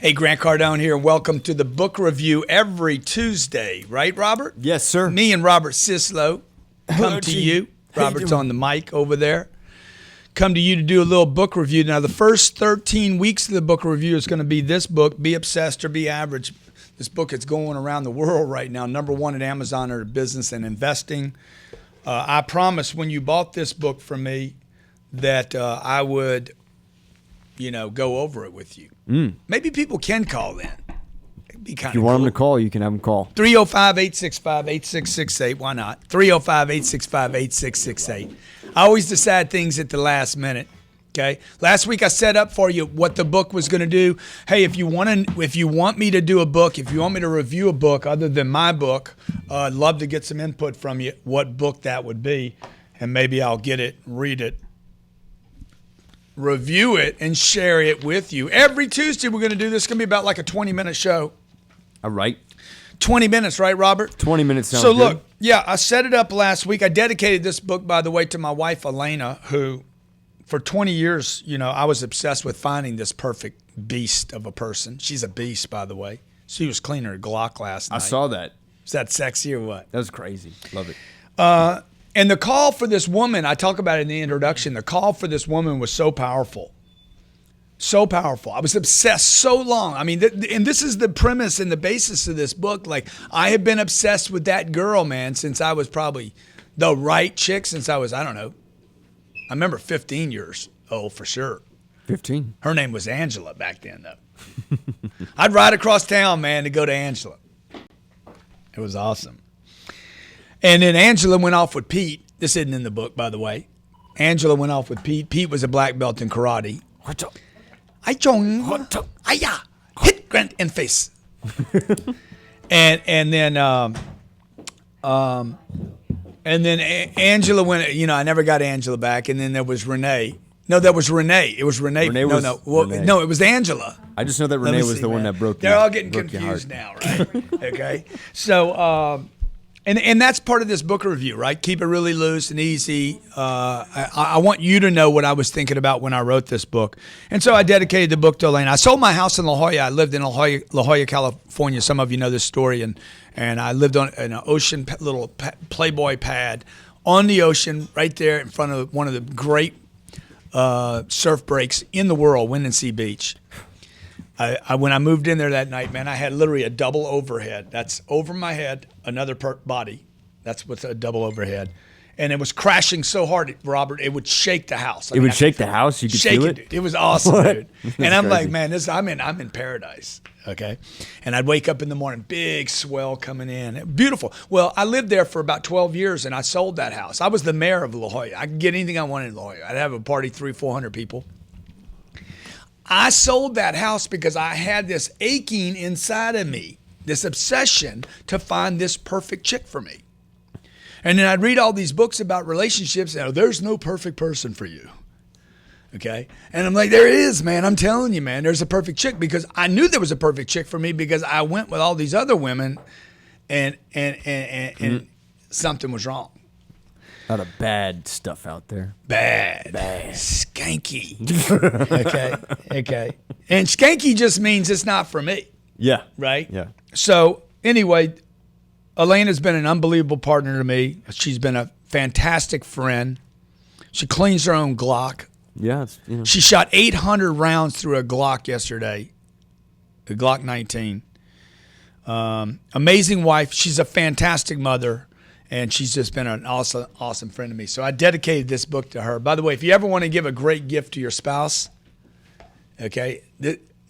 Hey, Grant Cardone here, and welcome to the book review every Tuesday. Right, Robert? Yes, sir. Me and Robert Sislow come to you. Robert's on the mic over there. Come to you to do a little book review. Now, the first 13 weeks of the book review is going to be this book, Be Obsessed or Be Average. This book is going around the world right now. #1 at Amazon under business and investing. I promised when you bought this book from me that I would, go over it with you. Maybe people can call in. It'd be kind of If you want them to call, you can have them call. 305-865-8668. Why not? 305-865-8668. I always decide things at the last minute. Okay. Last week I set up for you what the book was going to do. Hey, if you want me to do a book, if you want me to review a book other than my book, I'd love to get some input from you. What book that would be, and maybe I'll get it, read it, review it, and share it with you. Every Tuesday we're going to do this. It's going to be about like a 20-minute show. All right. 20 minutes, right, Robert? 20 minutes sounds good. So good. Look, I set it up last week. I dedicated this book, by the way, to my wife, Elena, who for 20 years, I was obsessed with finding this perfect beast of a person. She's a beast, by the way. She was cleaning her Glock last night. I saw that. Is that sexy or what? That was crazy. Love it. And the call for this woman, I talk about it in the introduction, the call for this woman was so powerful. So powerful. I was obsessed so long. I mean, and this is the premise and the basis of this book. Like, I have been obsessed with that girl, man, since I was probably the right chick, since I was, I don't know, I remember 15 years old for sure. 15. Her name was Angela back then, though. I'd ride across town, man, to go to Angela. It was awesome. And then Angela went off with Pete. This isn't in the book, by the way. Angela went off with Pete. Pete was a black belt in karate. Hit Grant in face. and then Angela went. I never got Angela back. And then there was Renee. No, that was Renee. It was Renee. Renee no, it was Angela. I just know that Renee was the one that broke. They're all getting confused now, right? Okay, so. And that's part of this book review, right? Keep it really loose and easy. I want you to know what I was thinking about when I wrote this book. And so I dedicated the book to Elaine. I sold my house in La Jolla. I lived in La Jolla, California. Some of you know this story. And I lived on an ocean little Playboy pad on the ocean right there in front of one of the great surf breaks in the world, Wind and Sea Beach. When I moved in there that night, man, I had literally a double overhead. That's over my head, another body. That's what's a double overhead. And it was crashing so hard, Robert, it would shake the house. It would shake the house? You could feel it? Dude. It was awesome, dude. And I'm crazy. like, man, I'm in paradise, okay? And I'd wake up in the morning, big swell coming in. Beautiful. Well, I lived there for about 12 years, and I sold that house. I was the mayor of La Jolla. I could get anything I wanted in La Jolla. I'd have a party, 300-400 people. I sold that house because I had this aching inside of me, this obsession to find this perfect chick for me. And then I'd read all these books about relationships, and there's no perfect person for you. Okay? And I'm like, there is, man. I'm telling you, man, there's a perfect chick, because I knew there was a perfect chick for me because I went with all these other women and something was wrong. A lot of bad stuff out there. Bad. Skanky. Okay. And skanky just means it's not for me. Yeah. Right? Yeah. So anyway, Elena's been an unbelievable partner to me. She's been a fantastic friend. She cleans her own Glock. Yeah. She shot 800 rounds through a Glock yesterday, a Glock 19. Amazing wife. She's a fantastic mother. And she's just been an awesome friend to me. So I dedicated this book to her. By the way, if you ever want to give a great gift to your spouse, okay,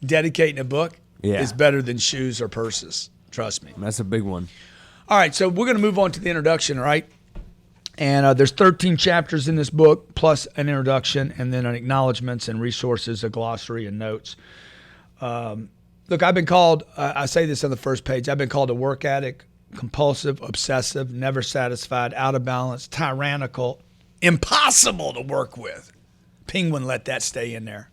dedicating a book is better than shoes or purses. Trust me. That's a big one. All right, so we're going to move on to the introduction, all right? And there's 13 chapters in this book, plus an introduction, and then an acknowledgments and resources, a glossary and notes. Look, I've been called, I say this on the first page, I've been called a work addict, compulsive, obsessive, never satisfied, out of balance, tyrannical, impossible to work with. Penguin let that stay in there.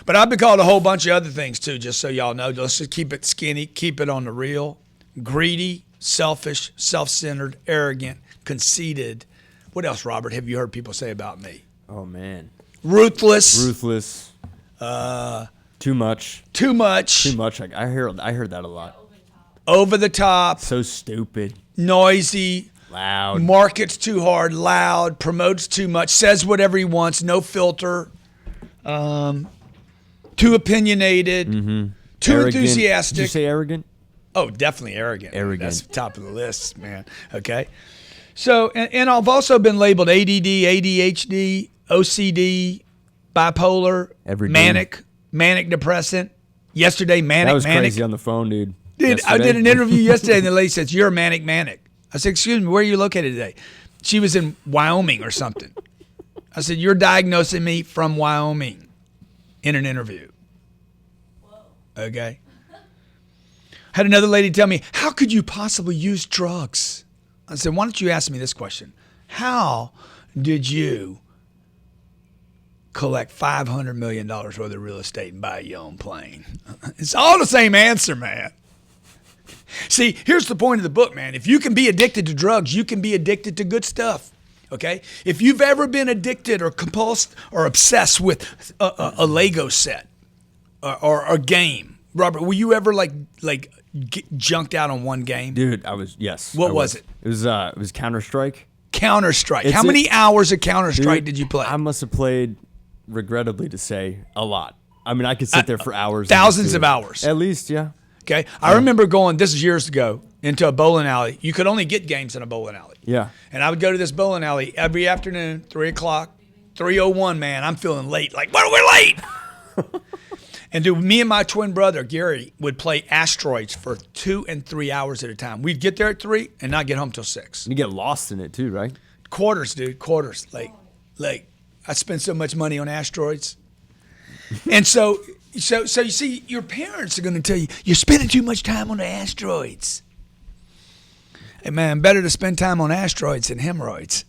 But I've been called a whole bunch of other things too, just so y'all know. Let's just keep it skinny, keep it on the real. Greedy, selfish, self-centered, arrogant, conceited. What else, Robert, have you heard people say about me? Oh, man. Ruthless. Ruthless. Too much. Too much. Too much. I heard that a lot. Over the top. So stupid. Noisy. Loud. Markets too hard. Loud. Promotes too much. Says whatever he wants. No filter. Too opinionated. Mm-hmm. Too arrogant. enthusiastic. Did you say arrogant? Oh, definitely arrogant. Arrogant. That's top of the list, man. Okay. So, and I've also been labeled ADD, ADHD, OCD, bipolar, manic depressant. Yesterday, manic. That was crazy on the phone, dude. I did an interview yesterday, and the lady says, "You're a manic." I said, "Excuse me, where are you located today?" She was in Wyoming or something. I said, "You're diagnosing me from Wyoming in an interview." Whoa. Okay. Had another lady tell me, "How could you possibly use drugs?" I said, "Why don't you ask me this question? How did you collect $500 million worth of real estate and buy your own plane?" It's all the same answer, man. See, here's the point of the book, man. If you can be addicted to drugs, you can be addicted to good stuff. Okay? If you've ever been addicted or compulsed or obsessed with a Lego set or a game, Robert, were you ever like junked out on one game? Dude, I was. Yes. What was it? It was Counter-Strike. Counter-Strike. How many hours of Counter-Strike did you play? I must have played, regrettably to say, a lot. I mean, I could sit there for hours. Thousands of hours. At least, yeah. Okay. I remember going, this is years ago, into a bowling alley. You could only get games in a bowling alley. Yeah. And I would go to this bowling alley every afternoon, 3 o'clock, 3:01, man. I'm feeling late. Like, what are we late? And dude, me and my twin brother, Gary, would play asteroids for 2 and 3 hours at a time. We'd get there at 3 and not get home till 6. You get lost in it too, right? Quarters, dude, quarters. Like I spent so much money on asteroids. And so you see, your parents are going to tell you, you're spending too much time on the asteroids. Hey, man, better to spend time on asteroids than hemorrhoids.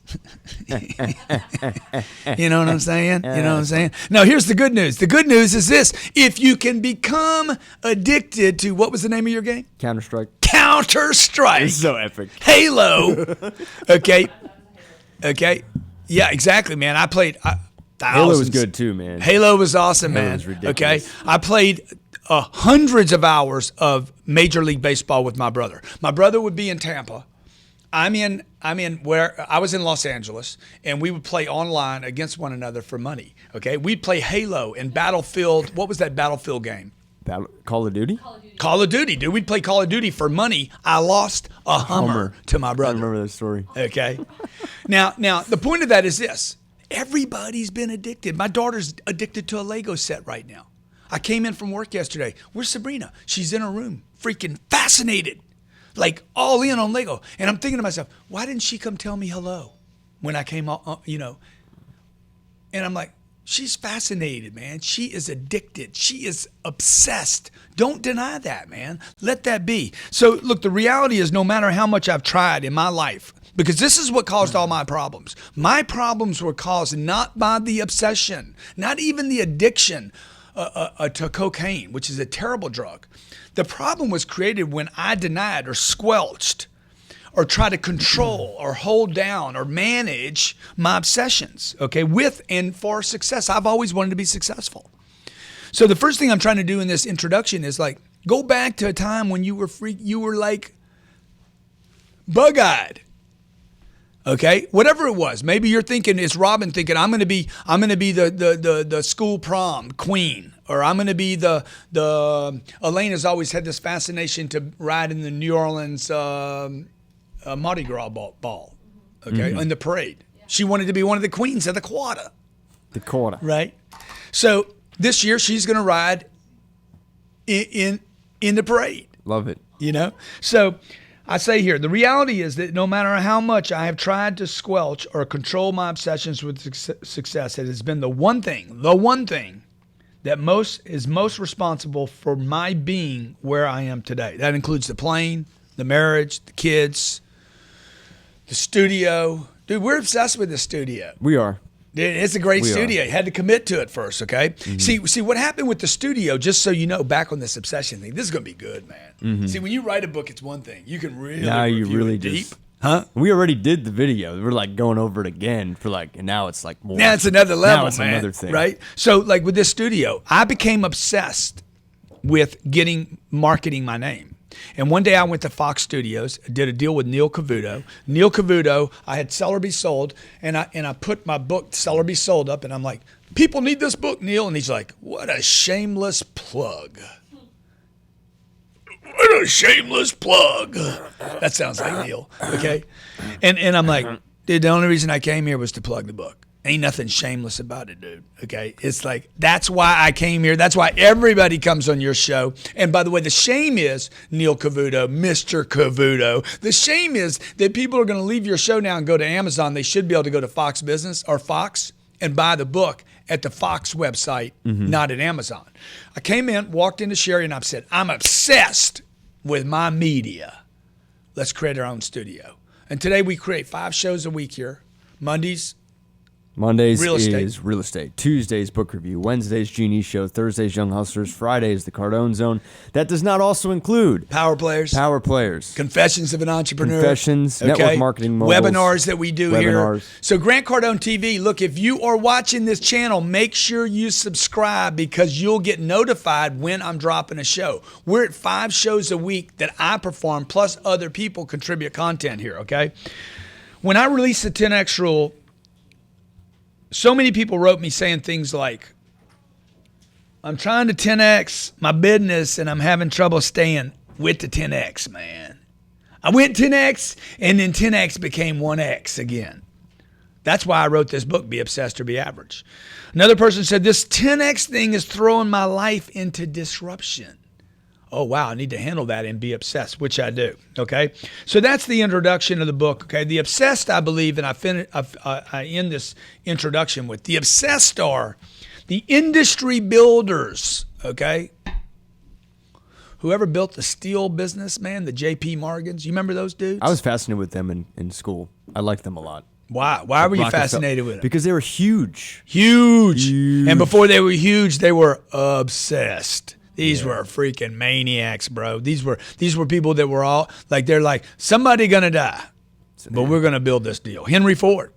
You know what I'm saying? You know what I'm saying? Now, here's the good news. The good news is this. If you can become addicted to, what was the name of your game? Counter-Strike. Counter-Strike. It's so epic. Halo. Okay. Yeah, exactly, man. I played thousands. Halo was good too, man. Halo was awesome, man. Halo was ridiculous. Okay. I played hundreds of hours of Major League Baseball with my brother. My brother would be in Tampa. I'm in where I was in Los Angeles, and we would play online against one another for money. Okay. We'd play Halo and Battlefield. What was that Battlefield game? Call of Duty? Call of Duty, dude. We'd play Call of Duty for money. I lost a Hummer to my brother. I remember that story. Okay. Now, the point of that is this. Everybody's been addicted. My daughter's addicted to a Lego set right now. I came in from work yesterday. Where's Sabrina? She's in her room, freaking fascinated, like all in on Lego. And I'm thinking to myself, why didn't she come tell me hello when I came out, And I'm like, she's fascinated, man. She is addicted. She is obsessed. Don't deny that, man. Let that be. So, look, the reality is no matter how much I've tried in my life, because this is what caused all my problems. My problems were caused not by the obsession, not even the addiction to cocaine, which is a terrible drug. The problem was created when I denied or squelched or try to control or hold down or manage my obsessions, okay, with and for success. I've always wanted to be successful. So the first thing I'm trying to do in this introduction is like, go back to a time when you were like bug-eyed. Okay, whatever it was. Maybe you're thinking, it's Robin thinking, I'm gonna be the school prom queen, or I'm gonna be the Elena's always had this fascination to ride in the New Orleans Mardi Gras ball, okay, in the parade. Yeah. She wanted to be one of the queens of the quarter. The quarter, right? So this year she's gonna ride in the parade. Love it. So. I say here, the reality is that no matter how much I have tried to squelch or control my obsessions with success, it has been the one thing that is most responsible for my being where I am today. That includes the plane, the marriage, the kids, the studio. Dude, we're obsessed with the studio. We are. It's a great studio. You had to commit to it first, okay? Mm-hmm. See what happened with the studio, just so you know, back on this obsession thing, this is going to be good, man. Mm-hmm. See, when you write a book, it's one thing. You can really now you really deep. just Huh? We already did the video. We're like going over it again for like, and now it's like more. Now it's another level, Now it's man, another thing. right? So like with this studio, I became obsessed with marketing my name. And one day I went to Fox Studios, did a deal with Neil Cavuto. Neil Cavuto, I had Sell or Be Sold, and I put my book Sell or Be Sold up, and I'm like, people need this book, Neil. And he's like, what a shameless plug. What a shameless plug. That sounds like Neil, okay? And I'm like, dude, the only reason I came here was to plug the book. Ain't nothing shameless about it, dude, okay? It's like, that's why I came here. That's why everybody comes on your show. And by the way, the shame is, Neil Cavuto, Mr. Cavuto, the shame is that people are going to leave your show now and go to Amazon. They should be able to go to Fox Business or Fox and buy the book at the Fox website, not at Amazon. I came in, walked into Sherry, and I said, I'm obsessed with my media. Let's create our own studio. And today we create 5 shows a week here. Mondays real estate. Is real estate. Tuesdays, book review. Wednesdays, Genie Show. Thursdays, Young Hustlers. Fridays, the Cardone Zone. That does not also include Power Players. Confessions of an Entrepreneur. Network marketing moguls. Webinars that we do here. So Grant Cardone TV, look, if you are watching this channel, make sure you subscribe because you'll get notified when I'm dropping a show. We're at 5 shows a week that I perform, plus other people contribute content here, okay? When I released the 10X rule, so many people wrote me saying things like, I'm trying to 10X my business and I'm having trouble staying with the 10X, man. I went 10X and then 10X became 1X again. That's why I wrote this book, Be Obsessed or Be Average. Another person said, this 10X thing is throwing my life into disruption. Oh, wow, I need to handle that and be obsessed, which I do, okay? So that's the introduction of the book, okay? The obsessed, I believe, and I end this introduction with, the obsessed are the industry builders, okay? Whoever built the steel business, man, the J.P. Morgans, you remember those dudes? I was fascinated with them in school. I liked them a lot. Why? Why were you fascinated with them? Because they were huge. Huge. And before they were huge, they were obsessed. These were freaking maniacs, bro. These were people that were all like, they're like, somebody gonna die, but we're gonna build this deal. Henry Ford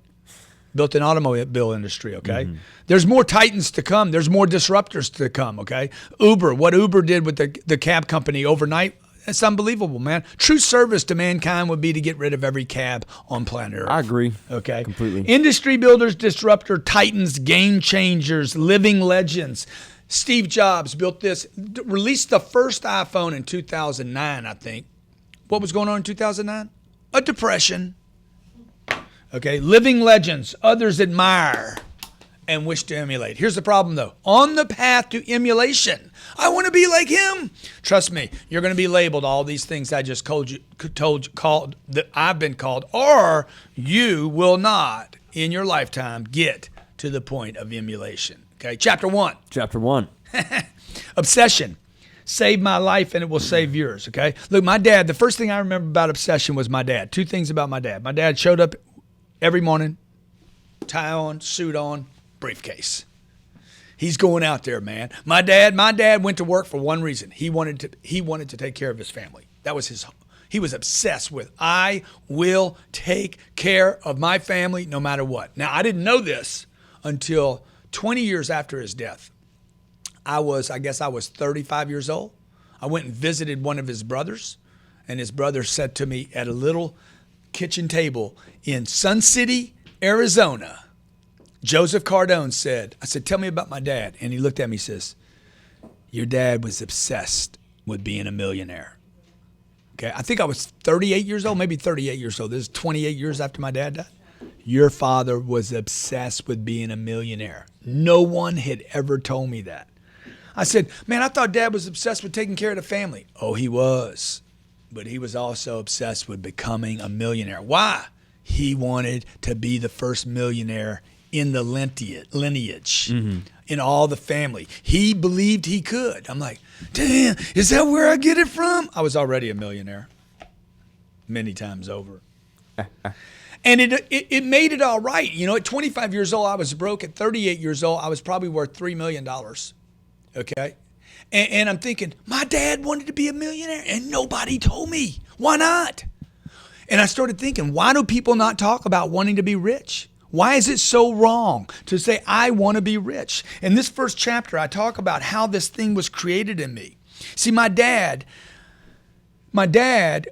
built an automobile industry, okay? There's more titans to come. There's more disruptors to come, okay? Uber, what Uber did with the cab company overnight, it's unbelievable, man. True service to mankind would be to get rid of every cab on planet Earth. I agree. Okay. Completely. Industry builders, disruptor, titans, game changers, living legends. Steve Jobs built this, released the first iPhone in 2009, I think. What was going on in 2009? A depression. Okay, living legends, others admire and wish to emulate. Here's the problem, though. On the path to emulation, I want to be like him. Trust me, you're going to be labeled all these things I just called that I've been called, or you will not, in your lifetime, get to the point of emulation. Okay, chapter 1. Obsession. Save my life and it will save yours, okay? Look, my dad, the first thing I remember about obsession was my dad. 2 things about my dad. My dad showed up every morning, tie on, suit on, briefcase. He's going out there, man. My dad went to work for one reason. He wanted to take care of his family. That was he was obsessed with, I will take care of my family no matter what. Now, I didn't know this until 20 years after his death. I guess I was 35 years old. I went and visited one of his brothers, and his brother said to me at a little kitchen table in Sun City, Arizona, Joseph Cardone said, I said, tell me about my dad. And he looked at me and says, your dad was obsessed with being a millionaire. Okay, I think I was 38 years old, maybe 38 years old. This is 28 years after my dad died. Your father was obsessed with being a millionaire. No one had ever told me that. I said, man, I thought Dad was obsessed with taking care of the family. Oh, he was. But he was also obsessed with becoming a millionaire. Why? He wanted to be the first millionaire in the lineage, in all the family. He believed he could. I'm like, damn, is that where I get it from? I was already a millionaire many times over. And it made it all right. You know, at 25 years old, I was broke. At 38 years old, I was probably worth $3 million. Okay? And I'm thinking, my dad wanted to be a millionaire, and nobody told me. Why not? And I started thinking, why do people not talk about wanting to be rich? Why is it so wrong to say, I want to be rich? In this first chapter, I talk about how this thing was created in me. See, my dad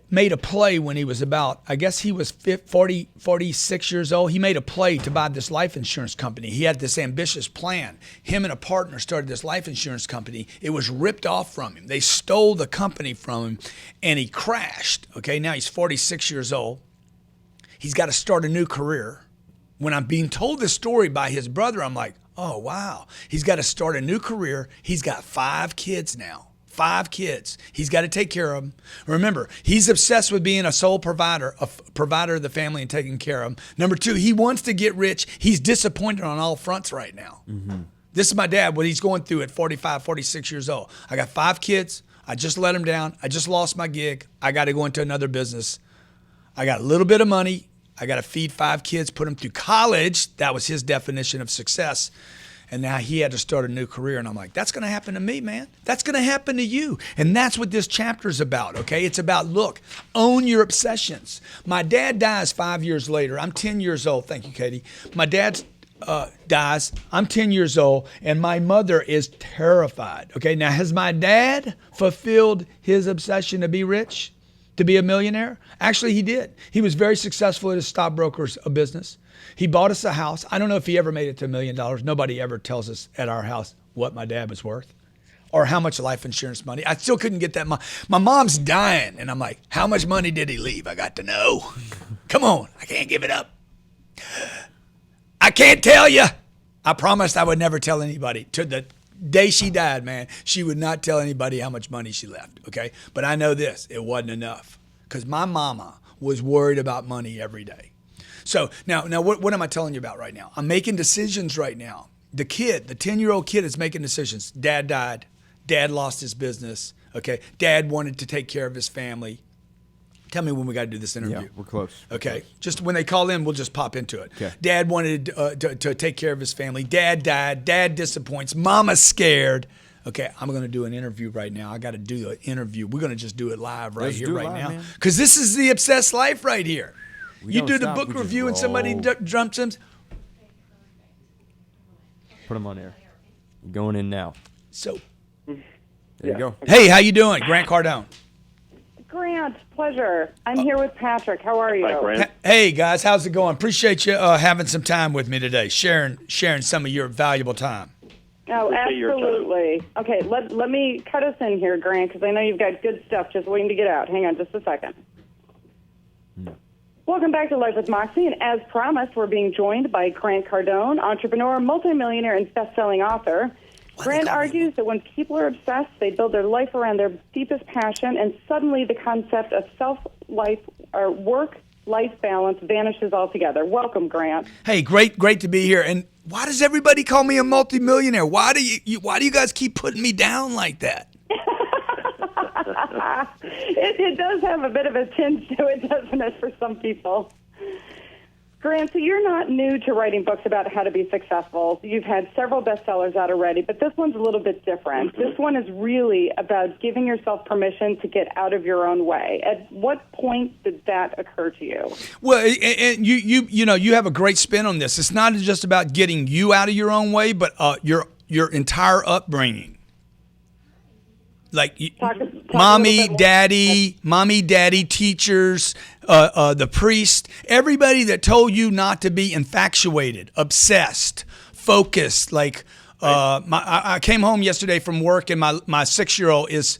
made a play when he was about, I guess he was 46 years old. He made a play to buy this life insurance company. He had this ambitious plan. Him and a partner started this life insurance company. It was ripped off from him. They stole the company from him, and he crashed. Okay, now he's 46 years old. He's got to start a new career. When I'm being told this story by his brother, I'm like, oh, wow. He's got to start a new career. He's got 5 kids now. 5 kids. He's got to take care of them. Remember, he's obsessed with being a sole provider, a provider of the family and taking care of them. Number 2, he wants to get rich. He's disappointed on all fronts right now. Mm-hmm. This is my dad, what he's going through at 45, 46 years old. I got 5 kids. I just let him down. I just lost my gig. I got to go into another business. I got a little bit of money. I got to feed 5 kids, put them through college. That was his definition of success. And now he had to start a new career. And I'm like, that's going to happen to me, man. That's going to happen to you. And that's what this chapter is about, okay? It's about, look, own your obsessions. My dad dies 5 years later. I'm 10 years old. Thank you, Katie. My dad dies. I'm 10 years old. And my mother is terrified, okay? Now, has my dad fulfilled his obsession to be rich? To be a millionaire? Actually, he did. He was very successful at his stockbroker's business. He bought us a house. I don't know if he ever made it to $1 million. Nobody ever tells us at our house what my dad was worth or how much life insurance money. I still couldn't get that. My mom's dying, and I'm like, how much money did he leave? I got to know. Come on. I can't give it up. I can't tell you. I promised I would never tell anybody. To the day she died, man, she would not tell anybody how much money she left, okay? But I know this, it wasn't enough because my mama was worried about money every day. So now what am I telling you about right now? I'm making decisions right now. The 10-year-old kid is making decisions. Dad died. Dad lost his business, okay? Dad wanted to take care of his family. Tell me when we got to do this interview. Yeah, we're close. Okay, just when they call in, we'll just pop into it. Okay. Dad wanted to take care of his family. Dad died. Dad disappoints. Mama's scared. Okay, I'm going to do an interview right now. I got to do an interview. We're going to just do it live right here, right now. Because this is the obsessed life right here. You do the book review and somebody jumps in. Put them on air. Going in now. So, there you go. Hey, how you doing? Grant Cardone. Grant, pleasure. I'm here with Patrick. How are you? Hi, Grant. Hey, guys, how's it going? Appreciate you having some time with me today, sharing some of your valuable time. Oh, absolutely. Okay, let me cut us in here, Grant, because I know you've got good stuff just waiting to get out. Hang on just a second. Welcome back to Life with Moxie, and as promised, we're being joined by Grant Cardone, entrepreneur, multimillionaire, and best-selling author. Grant argues that when people are obsessed, they build their life around their deepest passion, and suddenly the concept of self-life or work-life balance vanishes altogether. Welcome, Grant. Hey, great to be here. And why does everybody call me a multimillionaire? Why do you guys keep putting me down like that? It does have a bit of a tinge to it, doesn't it, for some people? Grant, so you're not new to writing books about how to be successful. You've had several bestsellers out already, but this one's a little bit different. This one is really about giving yourself permission to get out of your own way. At what point did that occur to you? Well, and you have a great spin on this. It's not just about getting you out of your own way, but your entire upbringing. Like mommy, daddy, teachers, the priest, everybody that told you not to be infatuated, obsessed, focused. Like I came home yesterday from work, and my 6-year-old is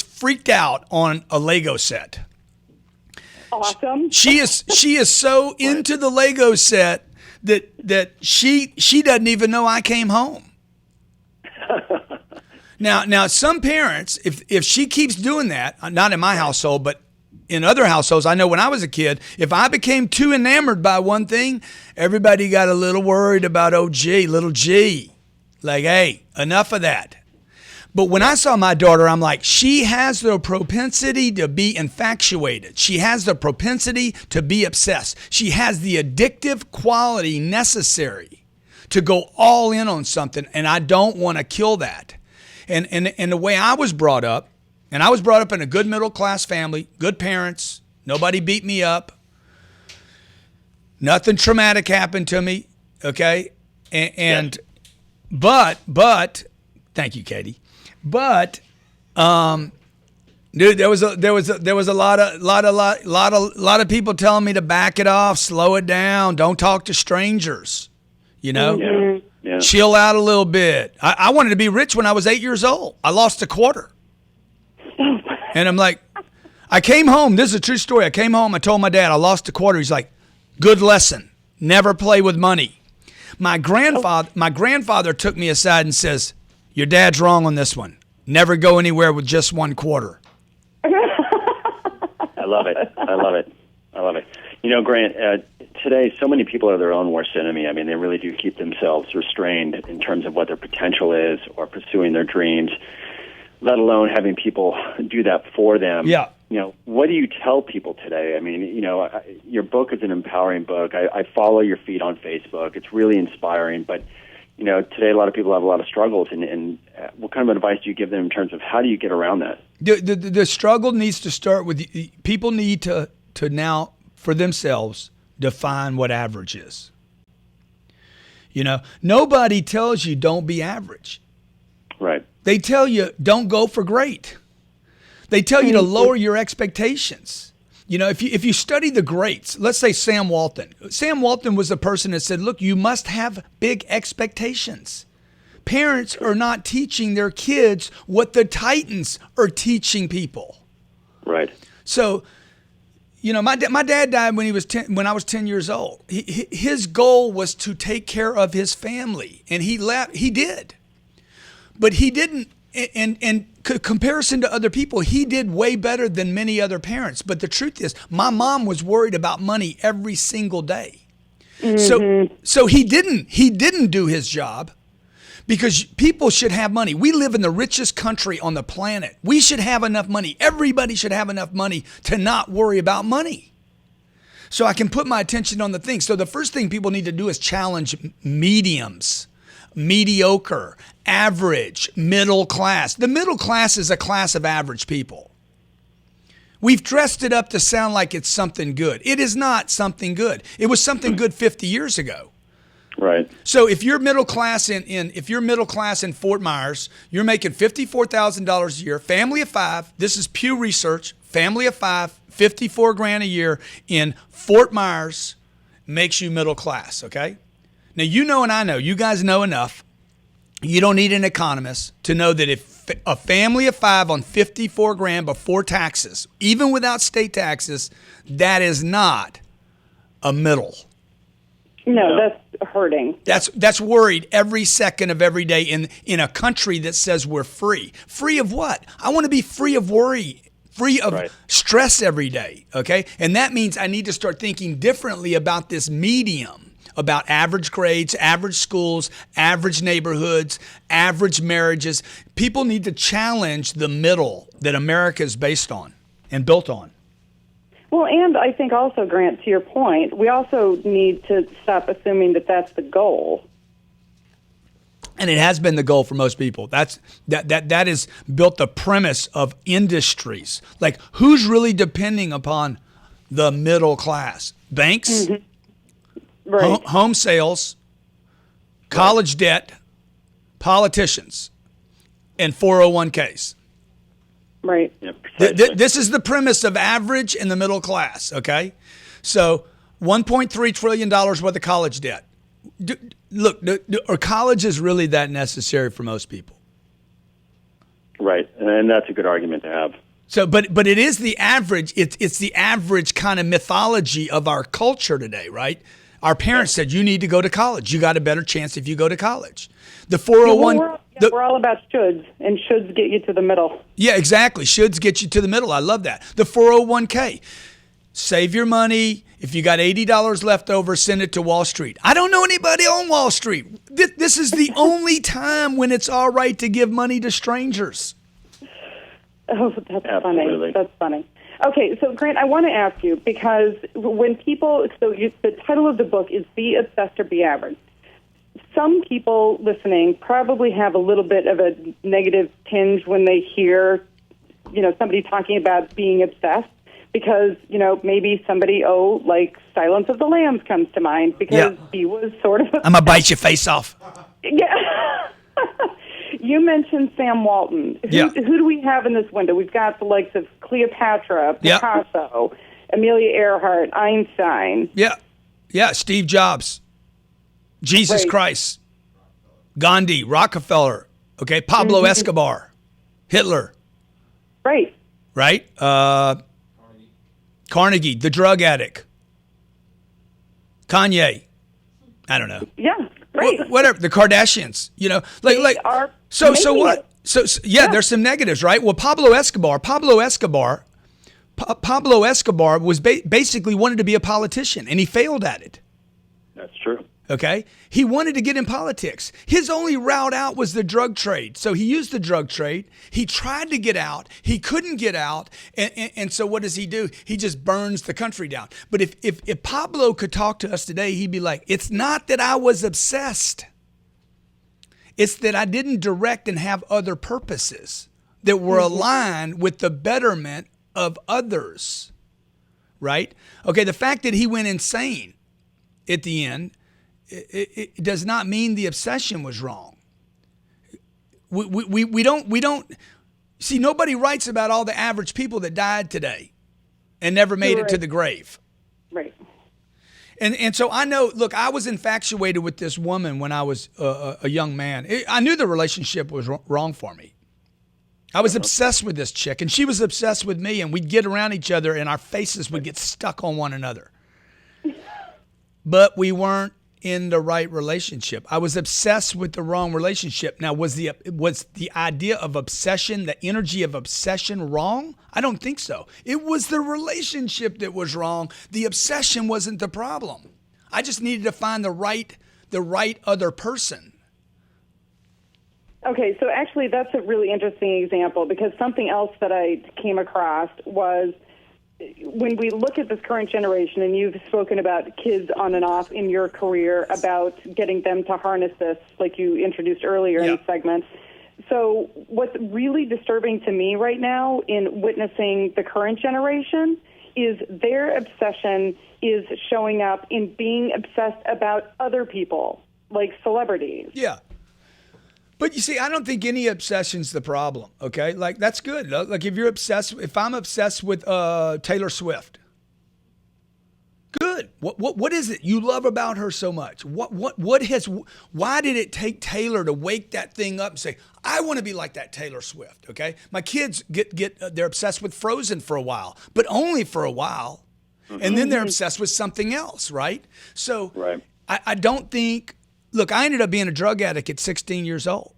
freaked out on a Lego set. Awesome. She is so into the Lego set that she doesn't even know I came home. Now, some parents, if she keeps doing that, not in my household, but in other households, I know when I was a kid, if I became too enamored by one thing, everybody got a little worried about, little G. Like, hey, enough of that. But when I saw my daughter, I'm like, she has the propensity to be infatuated. She has the propensity to be obsessed. She has the addictive quality necessary to go all in on something, and I don't want to kill that. And the way I was brought up, and I was brought up in a good middle class family, good parents, Nobody beat me up. Nothing traumatic happened to me. Okay. And but thank you, Katie. But dude, there was a lot of people telling me to back it off, slow it down, don't talk to strangers. You know, chill out a little bit. I wanted to be rich when I was 8 years old. I lost a quarter, and I'm like, I came home. This is a true story. I came home. I told my dad I lost a quarter. He's like, good lesson. Never play with money. My grandfather took me aside and says, your dad's wrong on this one. Never go anywhere with just one quarter. I love it. You know, Grant, today so many people are their own worst enemy. I mean, they really do keep themselves restrained in terms of what their potential is or pursuing their dreams, let alone having people do that for them. Yeah. You know, what do you tell people today? I mean, you know, your book is an empowering book. I follow your feed on Facebook. It's really inspiring. But, you know, today a lot of people have a lot of struggles. And what kind of advice do you give them in terms of how do you get around that? The struggle needs to start with people need to now, for themselves, define what average is. You know, nobody tells you don't be average. Right. They tell you don't go for great. They tell you to lower your expectations. You know, if you study the greats, let's say Sam Walton. Sam Walton was the person that said, look, you must have big expectations. Parents are not teaching their kids what the Titans are teaching people. Right. So, you know, my dad died when I was 10 years old. His goal was to take care of his family, and he did. But he didn't, in comparison to other people, he did way better than many other parents. But the truth is, my mom was worried about money every single day. So he didn't do his job, because people should have money. We live in the richest country on the planet. We should have enough money. Everybody should have enough money to not worry about money. So I can put my attention on the things. So the first thing people need to do is challenge mediums. Mediocre, average, middle class. The middle class is a class of average people. We've dressed it up to sound like it's something good. It is not something good. It was something good 50 years ago. Right. So if you're middle class in Fort Myers, you're making $54,000 a year, family of five. This is Pew Research. Family of five, $54,000 a year in Fort Myers makes you middle class. Okay. Now, you know, and I know, you guys know enough. You don't need an economist to know that if a family of five on $54,000 before taxes, even without state taxes, that is not a middle. No, that's hurting. That's worried every second of every day in a country that says we're free. Free of what? I want to be free of worry, free of stress every day. Okay, and that means I need to start thinking differently about this medium. About average grades, average schools, average neighborhoods, average marriages. People need to challenge the middle that America is based on and built on. Well, and I think also, Grant, to your point, we also need to stop assuming that that's the goal. And it has been the goal for most people. That is built the premise of industries. Like, who's really depending upon the middle class? Banks? Mm-hmm. Right. Home sales, college debt, politicians, and 401ks. Right. Yep, This is the premise of average and the middle class, okay? So $1.3 trillion worth of college debt. Are colleges really that necessary for most people? Right, and that's a good argument to have. So, but it is the average. It's the average kind of mythology of our culture today, right? Our parents said, you need to go to college. You got a better chance if you go to college. The 401... we're all about shoulds, and shoulds get you to the middle. Yeah, exactly. Shoulds get you to the middle. I love that. The 401k. Save your money. If you got $80 left over, send it to Wall Street. I don't know anybody on Wall Street. This is the only time when it's all right to give money to strangers. Oh, that's Absolutely. funny. That's funny. Okay, so Grant, I want to ask you, because when people, the title of the book is Be Obsessed or Be Average. Some people listening probably have a little bit of a negative tinge when they hear, somebody talking about being obsessed. because, maybe somebody, like Silence of the Lambs comes to mind because he was sort of... I'm going to bite your face off. Yeah. You mentioned Sam Walton. Who do we have in this window? We've got the likes of Cleopatra, Picasso, Amelia Earhart, Einstein. Yeah, Steve Jobs, Jesus Christ, Gandhi, Rockefeller, okay, Pablo Escobar, Hitler. Right. Carnegie, the drug addict. Kanye. I don't know. Yeah, right. Whatever. The Kardashians, So what? So there's some negatives, right? Well, Pablo Escobar was basically wanted to be a politician, and he failed at it. That's true. Okay? He wanted to get in politics. His only route out was the drug trade. So he used the drug trade. He tried to get out. He couldn't get out. And so what does he do? He just burns the country down. But if Pablo could talk to us today, he'd be like, it's not that I was obsessed. It's that I didn't direct and have other purposes that were aligned with the betterment of others, right? Okay, the fact that he went insane at the end, it does not mean the obsession was wrong. We don't see, nobody writes about all the average people that died today and never made it to the grave. Right. And so I know, look, I was infatuated with this woman when I was a young man. I knew the relationship was wrong for me. I was obsessed with this chick, and she was obsessed with me, and we'd get around each other, and our faces would get stuck on one another. But we weren't in the right relationship. I was obsessed with the wrong relationship. Now, was the idea of obsession, the energy of obsession, wrong? I don't think so. It was the relationship that was wrong. The obsession wasn't the problem. I just needed to find the right other person. Okay, so actually that's a really interesting example, because something else that I came across was when we look at this current generation, and you've spoken about kids on and off in your career about getting them to harness this, like you introduced earlier in the segment. So what's really disturbing to me right now in witnessing the current generation is their obsession is showing up in being obsessed about other people, like celebrities. Yeah. But you see, I don't think any obsession's the problem, okay? Like, that's good. Like, if I'm obsessed with Taylor Swift, good. What is it you love about her so much? Why did it take Taylor to wake that thing up and say, I want to be like that Taylor Swift, okay? My kids they're obsessed with Frozen for a while, but only for a while. And then they're obsessed with something else, right? So I don't think, look, I ended up being a drug addict at 16 years old.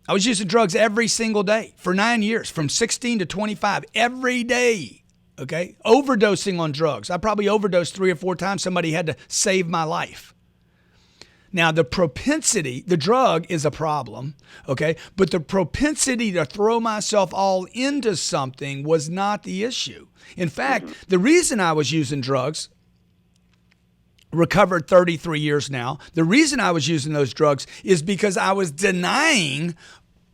I was using drugs every single day for 9 years, from 16 to 25, every day, okay? Overdosing on drugs. I probably overdosed 3 or 4 times. Somebody had to save my life. Now, the drug is a problem, okay? But the propensity to throw myself all into something was not the issue. In fact, the reason I was using drugs, recovered 33 years now, the reason I was using those drugs is because I was denying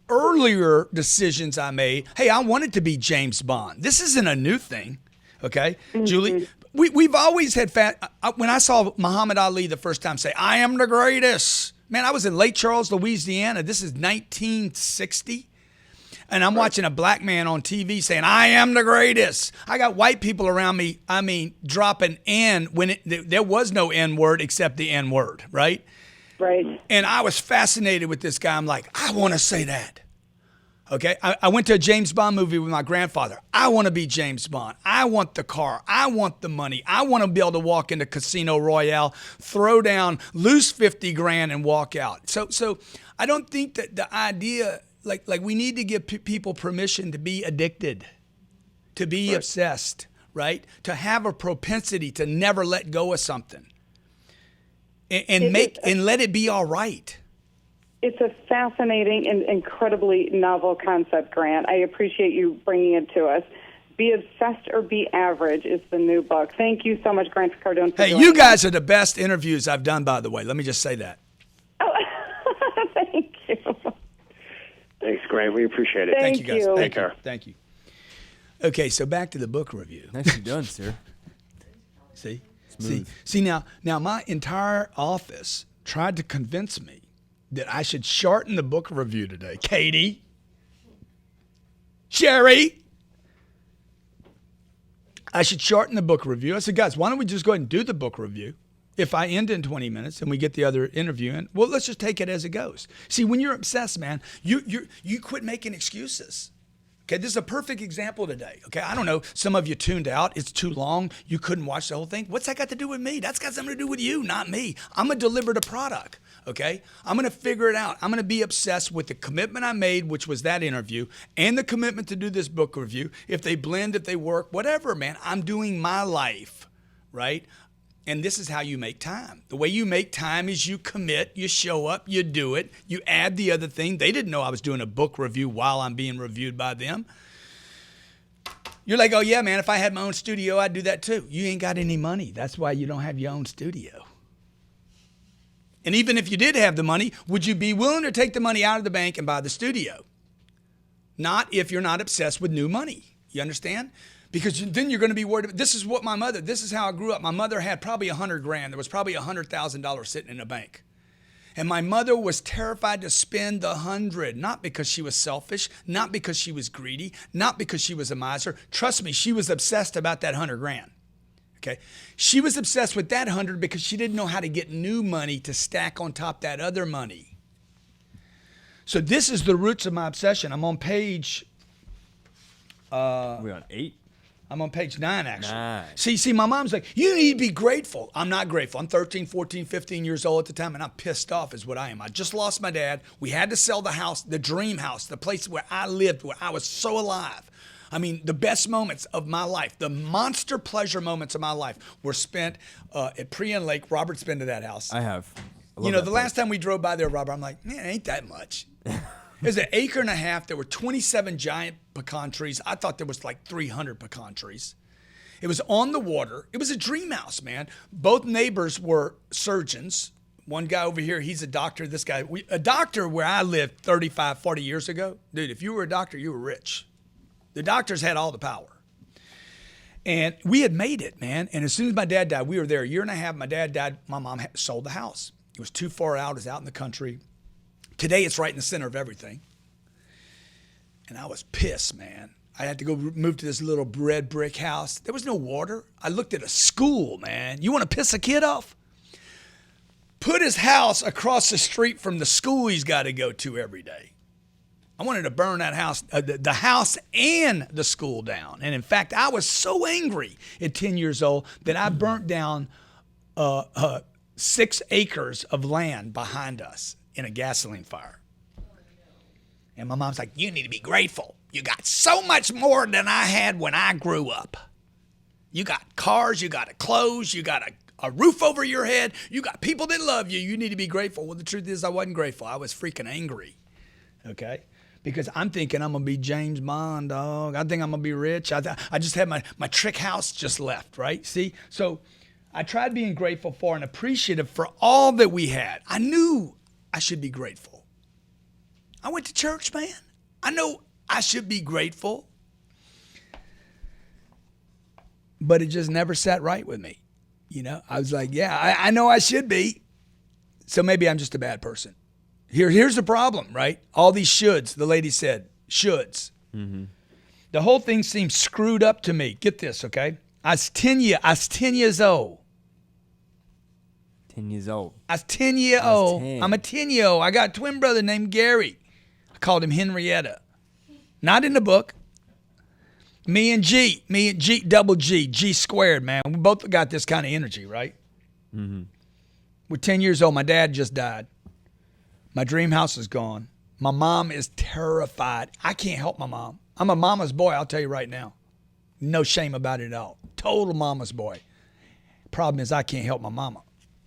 earlier decisions I made. Hey, I wanted to be James Bond. This isn't a new thing, okay? Julie, we've always had when I saw Muhammad Ali the first time say, I am the greatest. Man, I was in Lake Charles, Louisiana. This is 1960. And I'm watching a black man on TV saying, I am the greatest. I got white people around me, dropping N when there was no N word except the N word, right? Right. And I was fascinated with this guy. I'm like, I want to say that. Okay? I went to a James Bond movie with my grandfather. I want to be James Bond. I want the car. I want the money. I want to be able to walk into Casino Royale, throw down, lose 50 grand and walk out. So I don't think that the idea... Like we need to give people permission to be addicted, to be obsessed, right? To have a propensity to never let go of something, and let it be all right. It's a fascinating and incredibly novel concept, Grant. I appreciate you bringing it to us. Be Obsessed or Be Average is the new book. Thank you so much, Grant Cardone. For you guys are the best interviews I've done, by the way. Let me just say that. Oh, thank you. Thanks, Grant. We appreciate it. Thank you, guys. you. Thank you. Thank you. Okay, so back to the book review. Nicely done, sir. See? Smooth. See now my entire office tried to convince me that I should shorten the book review today. Katie, Sherry, I should shorten the book review. I said, guys, why don't we just go ahead and do the book review? If I end in 20 minutes and we get the other interview in, well, let's just take it as it goes. See, when you're obsessed, man, you quit making excuses. Okay, this is a perfect example today. Okay, I don't know. Some of you tuned out. It's too long. You couldn't watch the whole thing. What's that got to do with me? That's got something to do with you, not me. I'm going to deliver the product. Okay, I'm going to figure it out. I'm going to be obsessed with the commitment I made, which was that interview, and the commitment to do this book review. If they blend, if they work, whatever, man, I'm doing my life, right? And this is how you make time. The way you make time is you commit, you show up, you do it, you add the other thing. They didn't know I was doing a book review while I'm being reviewed by them. You're like, oh yeah, man, if I had my own studio, I'd do that too. You ain't got any money. That's why you don't have your own studio. And even if you did have the money, would you be willing to take the money out of the bank and buy the studio? Not if you're not obsessed with new money. You understand? Because then you're going to be worried about, this is how I grew up. My mother had probably $100,000. There was probably $100,000 sitting in a bank. And my mother was terrified to spend the 100, not because she was selfish, not because she was greedy, not because she was a miser. Trust me, she was obsessed about that $100,000. Okay. She was obsessed with that 100 because she didn't know how to get new money to stack on top that other money. So this is the roots of my obsession. I'm on page We on 8? I'm on page 9, actually. 9. See, my mom's like, you need to be grateful. I'm not grateful. I'm 13, 14, 15 years old at the time, and I'm pissed off is what I am. I just lost my dad. We had to sell the house, the dream house, the place where I lived, where I was so alive. I mean, the best moments of my life, the monster pleasure moments of my life were spent at Prien Lake. Robert's been to that house. I have. The last time we drove by there, Robert, I'm like, man, it ain't that much. It was an acre and a half. There were 27 giant pecan trees. I thought there was like 300 pecan trees. It was on the water. It was a dream house, man. Both neighbors were surgeons. One guy over here, he's a doctor. This guy, a doctor where I lived 35, 40 years ago. Dude, if you were a doctor, you were rich. The doctors had all the power. And we had made it, man. And as soon as my dad died, we were there a year and a half. My dad died. My mom sold the house. It was too far out. It was out in the country. Today, it's right in the center of everything. And I was pissed, man. I had to go move to this little red brick house. There was no water. I looked at a school, man. You want to piss a kid off? Put his house across the street from the school he's got to go to every day. I wanted to burn that house, the house and the school down. And in fact, I was so angry at 10 years old that I burnt down 6 acres of land behind us in a gasoline fire. And my mom's like, you need to be grateful. You got so much more than I had when I grew up. You got cars, you got clothes, you got a roof over your head, you got people that love you. You need to be grateful. Well, the truth is I wasn't grateful. I was freaking angry, okay? Because I'm thinking I'm going to be James Bond, dog. I think I'm going to be rich. I just had my trick house just left, right? See? So I tried being grateful for and appreciative for all that we had. I knew I should be grateful. I went to church, man. I know I should be grateful. But it just never sat right with me. You know, I was like, yeah, I know I should be. So maybe I'm just a bad person. Here's the problem, right? All these shoulds, the lady said, shoulds. Mm-hmm. The whole thing seems screwed up to me. Get this, okay? I was 10 years old. 10 years old. I was 10 years old. I'm a 10-year-old. I got a twin brother named Gary. I called him Henrietta. Not in the book. Me and G, double G, G squared, man. We both got this kind of energy, right? Mm-hmm. We're 10 years old. My dad just died. My dream house is gone. My mom is terrified. I can't help my mom. I'm a mama's boy, I'll tell you right now. No shame about it at all. Total mama's boy. Problem is I can't help my mama.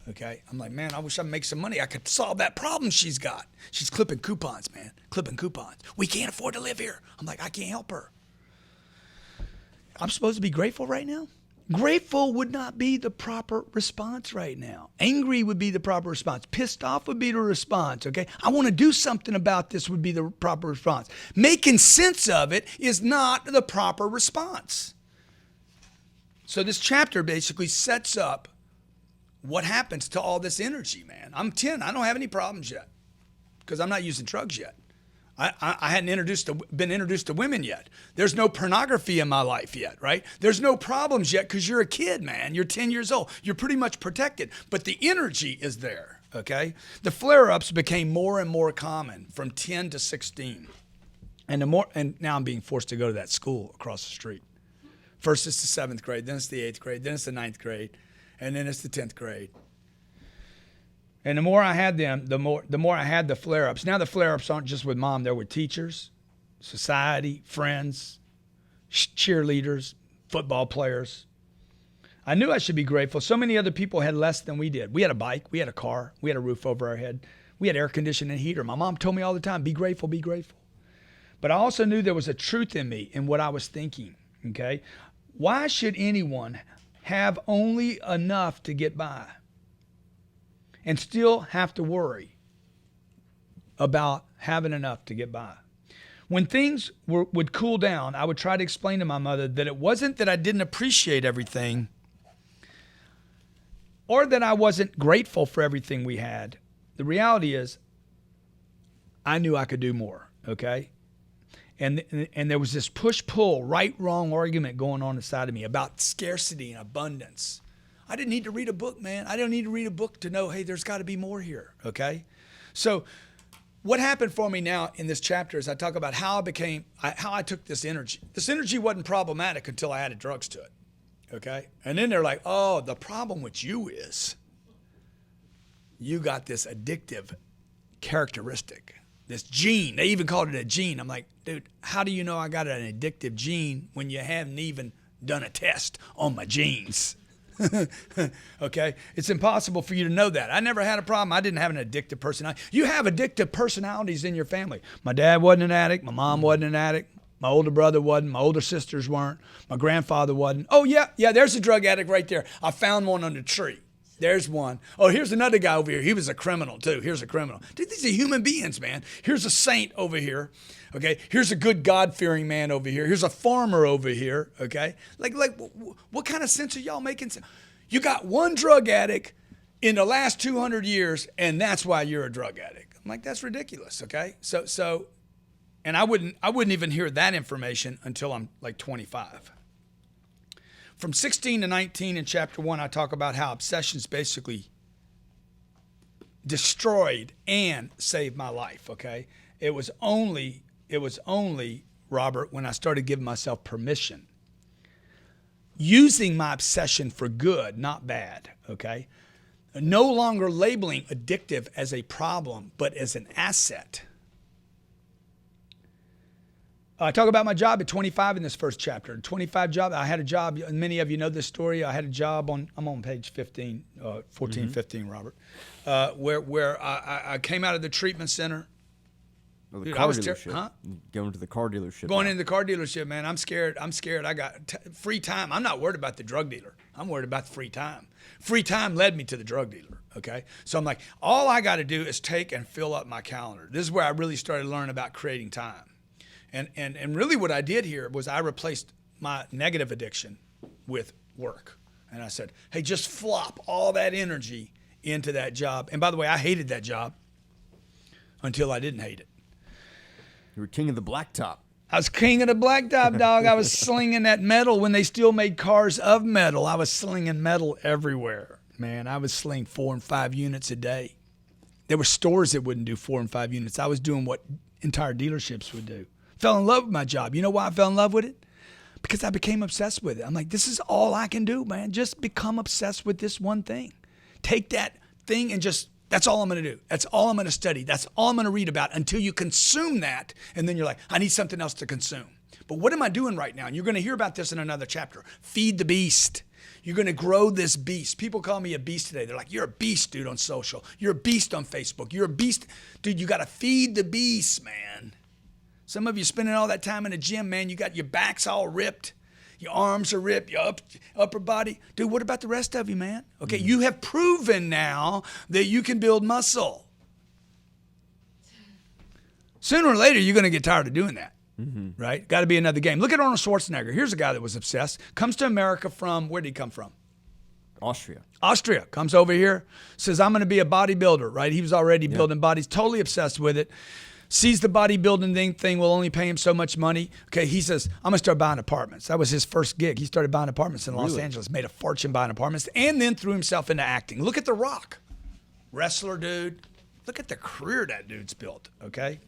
Okay? I'm like, man, I wish I could make some money. I could solve that problem she's got. She's clipping coupons, man. Clipping coupons. We can't afford to live here. I'm like, I can't help her. I'm supposed to be grateful right now? Grateful would not be the proper response right now. Angry would be the proper response. Pissed off would be the response, okay? I want to do something about this would be the proper response. Making sense of it is not the proper response. So this chapter basically sets up what happens to all this energy, man. I'm 10. I don't have any problems yet because I'm not using drugs yet. I hadn't been introduced to women yet. There's no pornography in my life yet, right? There's no problems yet because you're a kid, man. You're 10 years old. You're pretty much protected, but the energy is there, okay? The flare-ups became more and more common from 10 to 16. And now I'm being forced to go to that school across the street. First it's the 7th grade, then it's the 8th grade, then it's the 9th grade, and then it's the 10th grade. And the more I had them, the more I had the flare-ups. Now the flare-ups aren't just with mom. They're with teachers, society, friends, cheerleaders, football players. I knew I should be grateful. So many other people had less than we did. We had a bike. We had a car. We had a roof over our head. We had air conditioning and heater. My mom told me all the time, be grateful, be grateful. But I also knew there was a truth in me in what I was thinking, okay? Why should anyone have only enough to get by and still have to worry about having enough to get by? When things would cool down, I would try to explain to my mother that it wasn't that I didn't appreciate everything or that I wasn't grateful for everything we had. The reality is I knew I could do more, okay? And there was this push-pull, right-wrong argument going on inside of me about scarcity and abundance. I didn't need to read a book, man. I don't need to read a book to know, hey, there's got to be more here, okay? So what happened for me now in this chapter is I talk about how I took this energy. This energy wasn't problematic until I added drugs to it, okay? And then they're like, oh, the problem with you is you got this addictive characteristic, this gene. They even called it a gene. I'm like, dude, how do you know I got an addictive gene when you haven't even done a test on my genes? Okay? It's impossible for you to know that. I never had a problem. I didn't have an addictive personality. You have addictive personalities in your family. My dad wasn't an addict. My mom wasn't an addict. My older brother wasn't. My older sisters weren't. My grandfather wasn't. Oh, yeah, there's a drug addict right there. I found one on the tree. There's one. Oh, here's another guy over here. He was a criminal, too. Here's a criminal. Dude, these are human beings, man. Here's a saint over here. Okay? Here's a good God-fearing man over here. Here's a farmer over here. Okay? Like, what kind of sense are y'all making? You got one drug addict in the last 200 years, and that's why you're a drug addict. I'm like, that's ridiculous. Okay? So, and I wouldn't even hear that information until I'm like 25. From 16 to 19 in chapter 1, I talk about how obsessions basically destroyed and saved my life, okay? It was only, Robert, when I started giving myself permission, using my obsession for good, not bad, okay? No longer labeling addictive as a problem, but as an asset. I talk about my job at 25 in this first chapter. 25 job. I had a job. Many of you know this story. I had a job I'm on page 15, 14, 15, Robert, where I came out of the treatment center. Well, the Dude, car dealership. Huh? Going to the car dealership. Going into the car dealership, man. I'm scared. I got free time. I'm not worried about the drug dealer. I'm worried about the free time. Free time led me to the drug dealer, okay? So I'm like, all I got to do is take and fill up my calendar. This is where I really started learning about creating time. And really what I did here was I replaced my negative addiction with work. And I said, hey, just flop all that energy into that job. And by the way, I hated that job until I didn't hate it. You were king of the blacktop. I was king of the blacktop, dog. I was slinging that metal when they still made cars of metal. I was slinging metal everywhere, man. I was slinging 4 and 5 units a day. There were stores that wouldn't do 4 and 5 units. I was doing what entire dealerships would do. Fell in love with my job. You know why I fell in love with it? Because I became obsessed with it. I'm like, this is all I can do, man. Just become obsessed with this one thing. Take that thing and just, that's all I'm going to do. That's all I'm going to study. That's all I'm going to read about until you consume that. And then you're like, I need something else to consume. But what am I doing right now? And you're going to hear about this in another chapter. Feed the beast. You're going to grow this beast. People call me a beast today. They're like, you're a beast, dude, on social. You're a beast on Facebook. You're a beast. Dude, you got to feed the beast, man. Some of you spending all that time in the gym, man, you got your backs all ripped. Your arms are ripped, your upper body. Dude, what about the rest of you, man? Okay, you have proven now that you can build muscle. Sooner or later, you're going to get tired of doing that, right? Got to be another game. Look at Arnold Schwarzenegger. Here's a guy that was obsessed. Comes to America from, where did he come from? Austria. Comes over here, says, I'm going to be a bodybuilder, right? He was already building bodies, totally obsessed with it. Sees the bodybuilding thing will only pay him so much money. Okay, he says, I'm going to start buying apartments. That was his first gig. He started buying apartments in Los Angeles, made a fortune buying apartments, and then threw himself into acting. Look at The Rock. Wrestler dude. Look at the career that dude's built, okay?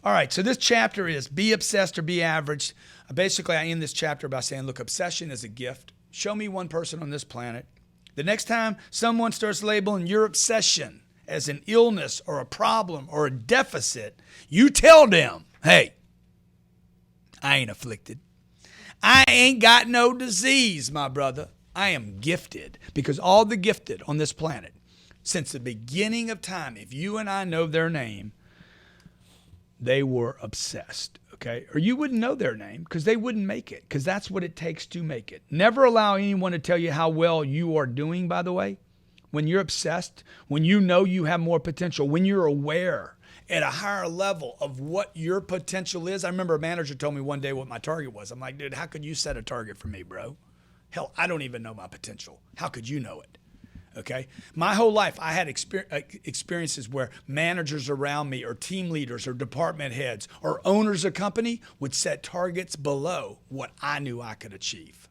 All right, so this chapter is Be Obsessed or Be Average. Basically, I end this chapter by saying, look, obsession is a gift. Show me one person on this planet. The next time someone starts labeling your obsession as an illness or a problem or a deficit, you tell them, hey, I ain't afflicted. I ain't got no disease, my brother. I am gifted, because all the gifted on this planet, since the beginning of time, if you and I know their name, they were obsessed, okay? Or you wouldn't know their name because they wouldn't make it, because that's what it takes to make it. Never allow anyone to tell you how well you are doing, by the way. When you're obsessed, when you know you have more potential, when you're aware at a higher level of what your potential is. I remember a manager told me one day what my target was. I'm like, dude, how could you set a target for me, bro? Hell, I don't even know my potential. How could you know it? Okay. My whole life, I had experiences where managers around me or team leaders or department heads or owners of company would set targets below what I knew I could achieve.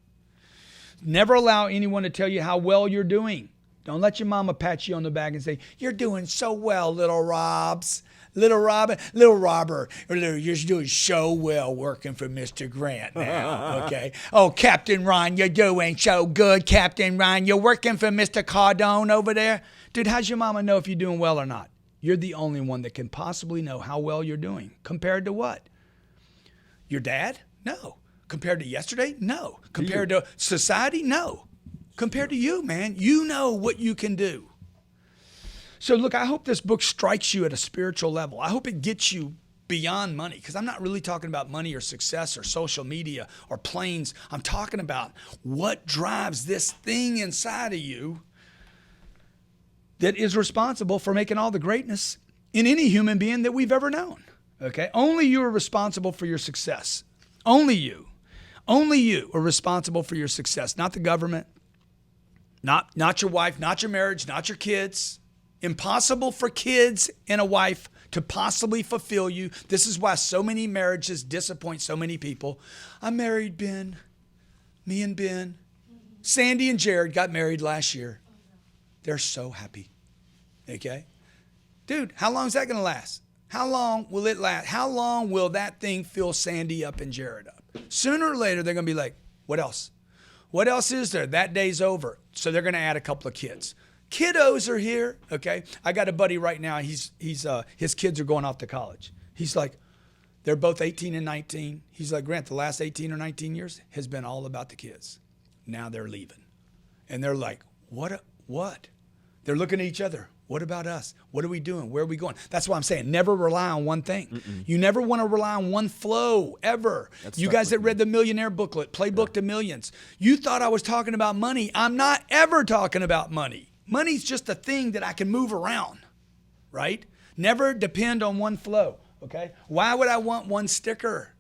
Never allow anyone to tell you how well you're doing. Don't let your mama pat you on the back and say, you're doing so well, little Robs. Little Robert, you're doing so well working for Mr. Grant now, okay? Oh, Captain Ron, you're doing so good, Captain Ron. You're working for Mr. Cardone over there. Dude, how's your mama know if you're doing well or not? You're the only one that can possibly know how well you're doing. Compared to what? Your dad? No. Compared to yesterday? No. Compared to society? No. Compared to you, man. You know what you can do. So look, I hope this book strikes you at a spiritual level. I hope it gets you beyond money, because I'm not really talking about money or success or social media or planes. I'm talking about what drives this thing inside of you that is responsible for making all the greatness in any human being that we've ever known. Okay? Only you are responsible for your success. Only you. Only you are responsible for your success, not the government, not your wife, not your marriage, not your kids. Impossible for kids and a wife to possibly fulfill you. This is why so many marriages disappoint so many people. I married Ben. Me and Ben. Sandy and Jared got married last year. They're so happy. Okay? Dude, how long is that going to last? How long will it last? How long will that thing fill Sandy up and Jared up? Sooner or later, they're going to be like, what else? What else is there? That day's over. So they're going to add a couple of kids. Kiddos are here, okay? I got a buddy right now. His kids are going off to college. He's like, they're both 18 and 19. He's like, Grant, the last 18 or 19 years has been all about the kids. Now they're leaving. And they're like, what? They're looking at each other. What about us? What are we doing? Where are we going? That's why I'm saying never rely on one thing. You never want to rely on one flow, ever. You guys that read the Millionaire booklet, Playbook to Millions, you thought I was talking about money. I'm not ever talking about money. Money's just a thing that I can move around, right? Never depend on one flow, okay? Why would I want one sticker?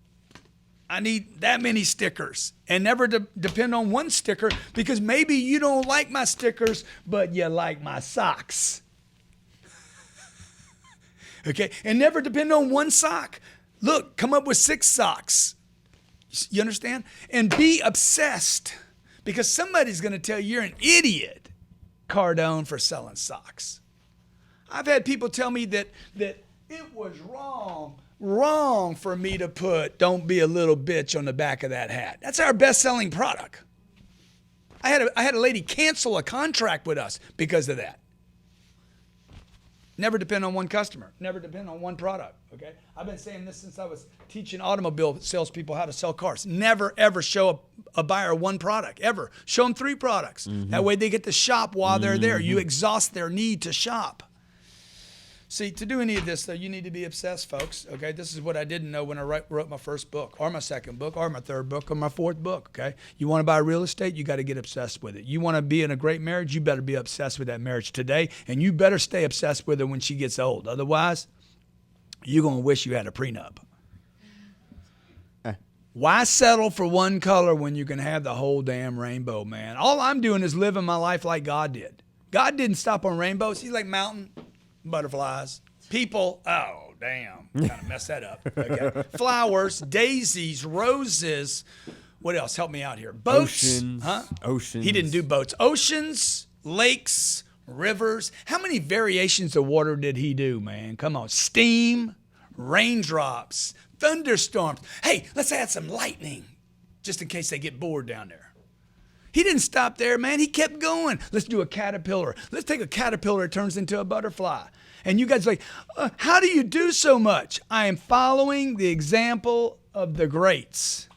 I need that many stickers. And never depend on one sticker, because maybe you don't like my stickers, but you like my socks. Okay? And never depend on one sock. Look, come up with 6 socks. You understand? And be obsessed, because somebody's going to tell you you're an idiot, Cardone, for selling socks. I've had people tell me that it was wrong for me to put "Don't be a little bitch" on the back of that hat. That's our best-selling product. I had a lady cancel a contract with us because of that. Never depend on one customer. Never depend on one product, okay? I've been saying this since I was teaching automobile salespeople how to sell cars. Never, ever show a buyer one product, ever. Show them 3 products. That way they get to shop while they're there. You exhaust their need to shop. See, to do any of this, though, you need to be obsessed, folks. Okay, this is what I didn't know when I wrote my first book, or my second book, or my third book, or my fourth book. Okay, you want to buy real estate, you got to get obsessed with it. You want to be in a great marriage, you better be obsessed with that marriage today, and you better stay obsessed with her when she gets old. Otherwise, you're gonna wish you had a prenup. Why settle for one color when you can have the whole damn rainbow, man? All I'm doing is living my life like God did. God didn't stop on rainbows. He's like mountain butterflies. People, oh, damn. Kind of messed that up. Okay. Flowers, daisies, roses. What else? Help me out here. Boats. Oceans. Huh? Oceans. He didn't do boats. Oceans, lakes, rivers. How many variations of water did he do, man? Come on. Steam, raindrops, thunderstorms. Hey, let's add some lightning just in case they get bored down there. He didn't stop there, man. He kept going. Let's do a caterpillar. Let's take a caterpillar that turns into a butterfly. And you guys are like, how do you do so much? I am following the example of the greats.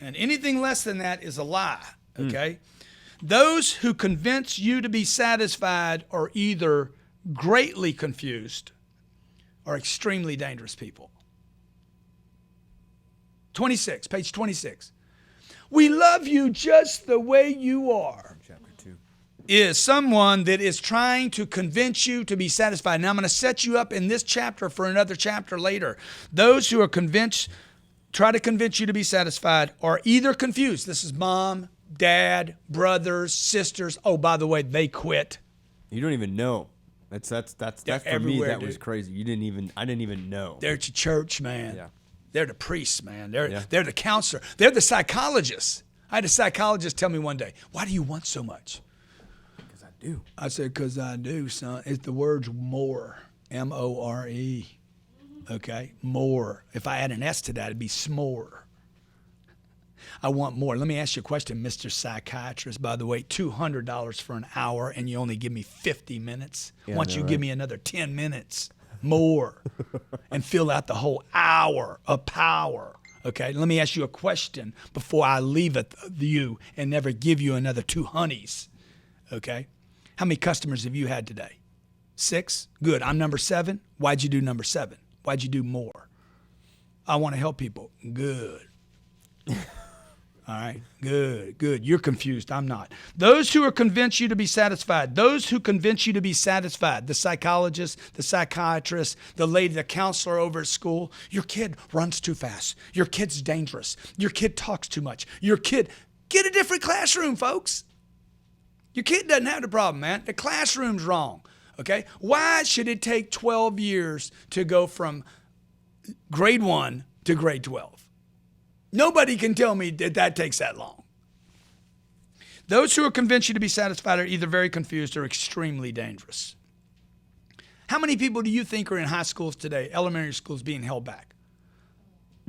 And anything less than that is a lie, okay? Those who convince you to be satisfied are either greatly confused or extremely dangerous people. 26, page 26. We love you just the way you are. Chapter 2. Is someone that is trying to convince you to be satisfied. Now I'm going to set you up in this chapter for another chapter later. Those who are try to convince you to be satisfied are either confused. This is mom, dad, brothers, sisters. Oh, by the way, they quit. You don't even know. That's for me. That was crazy. I didn't even know. They're at your church, man. Yeah. They're the priests, man. They're the counselor. They're the psychologists. I had a psychologist tell me one day, why do you want so much? Because I do. I said, because I do, son. It's the word's more, M-O-R-E, okay? More. If I add an S to that, it'd be s'more. I want more. Let me ask you a question, Mr. Psychiatrist. By the way, $200 for an hour, and you only give me 50 minutes. Yeah, Once you give me another 10 minutes, more, and fill out the whole hour of power. Okay, let me ask you a question before I leave you and never give you another 2 honeys. Okay, how many customers have you had today? 6? Good. I'm number 7. Why'd you do number 7? Why'd you do more? I want to help people. Good. All right, good. You're confused. I'm not. Those who are convinced you to be satisfied, the psychologist, the psychiatrist, the lady, the counselor over at school, your kid runs too fast. Your kid's dangerous. Your kid talks too much. Get a different classroom, folks. Your kid doesn't have the problem, man. The classroom's wrong, okay? Why should it take 12 years to go from grade 1 to grade 12? Nobody can tell me that takes that long. Those who are convinced you to be satisfied are either very confused or extremely dangerous. How many people do you think are in high schools today, elementary schools, being held back?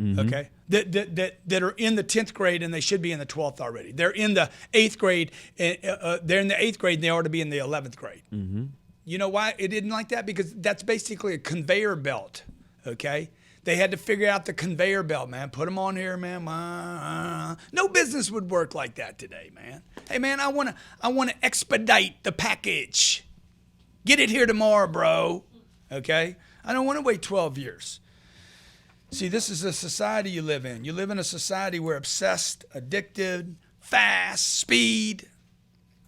Mm-hmm. Okay, that are in the 10th grade and they should be in the 12th already. They're in the 8th grade. They're in the 8th grade and they ought to be in the 11th grade. Mm-hmm. You know why it didn't like that? Because that's basically a conveyor belt. Okay. They had to figure out the conveyor belt, man. Put them on here, man. No business would work like that today, man. Hey, man, I want to expedite the package. Get it here tomorrow, bro. Okay? I don't want to wait 12 years. See, this is the society you live in. You live in a society where obsessed, addicted, fast, speed.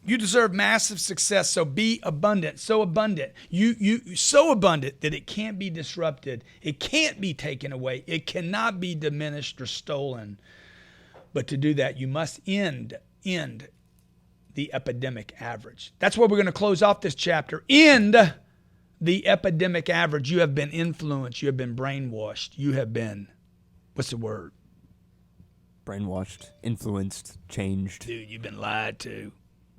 You deserve massive success, so be abundant, so abundant. You so abundant that it can't be disrupted. It can't be taken away. It cannot be diminished or stolen. But to do that, you must end the epidemic average. That's where we're going to close off this chapter. End the epidemic average. You have been influenced. You have been brainwashed. You have been, what's the word? Brainwashed, influenced, changed. Dude, you've been lied to.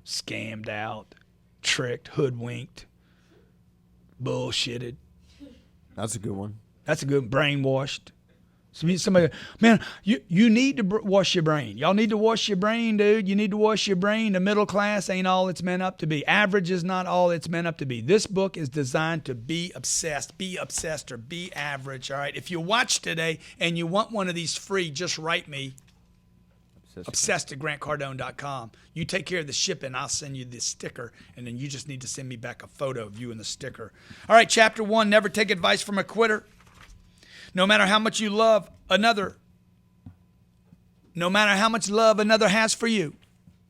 Scammed out, tricked, hoodwinked, bullshitted. That's a good one. That's a good brainwashed. Somebody, man, you need to wash your brain. Y'all need to wash your brain, dude. You need to wash your brain. The middle class ain't all it's meant up to be. Average is not all it's meant up to be. This book is designed to be obsessed, or be average, all right? If you watch today and you want one of these free, just write me. Obsessed@grantcardone.com. You take care of the shipping. I'll send you the sticker, and then you just need to send me back a photo of you and the sticker. All right, chapter 1, never take advice from a quitter. No matter how much love another has for you,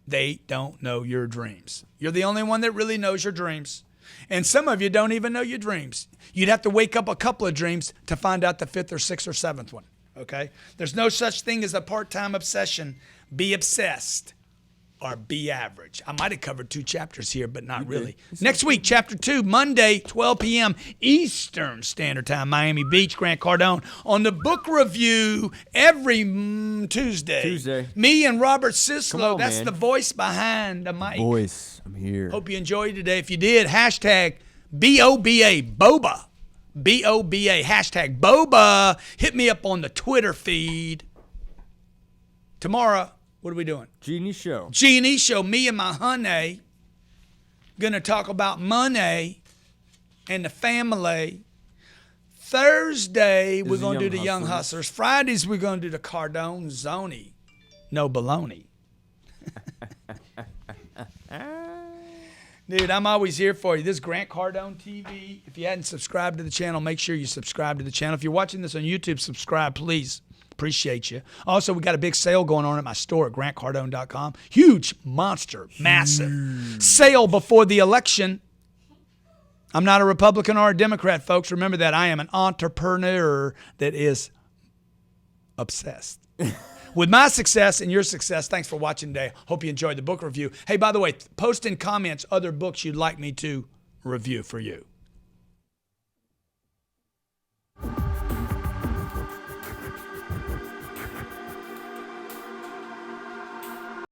they don't know your dreams. You're the only one that really knows your dreams. And some of you don't even know your dreams. You'd have to wake up a couple of dreams to find out the 5th or 6th or 7th one. Okay? There's no such thing as a part-time obsession. Be obsessed or be average. I might have covered 2 chapters here, but not really. Next week, chapter 2, Monday, 12 p.m. Eastern Standard Time, Miami Beach, Grant Cardone. On the book review every Tuesday. Me and Robert Sislow, that's man. the voice behind the mic. Voice, I'm here. Hope you enjoyed today. If you did, hashtag BOBA, Boba. BOBA, hashtag Boba. Hit me up on the Twitter feed. Tomorrow, what are we doing? Genie Show. Genie Show. Me and my honey going to talk about money and the family. Thursday, we're going to do the Young Hustlers. Fridays, we're going to do the Cardone Zony. No baloney. Dude, I'm always here for you. This is Grant Cardone TV. If you hadn't subscribed to the channel, make sure you subscribe to the channel. If you're watching this on YouTube, subscribe, please. Appreciate you. Also, we got a big sale going on at my store at grantcardone.com. Huge, monster, massive sale before the election. I'm not a Republican or a Democrat, folks. Remember that. I am an entrepreneur that is obsessed with my success and your success. Thanks for watching today. Hope you enjoyed the book review. Hey, by the way, post in comments other books you'd like me to review for you.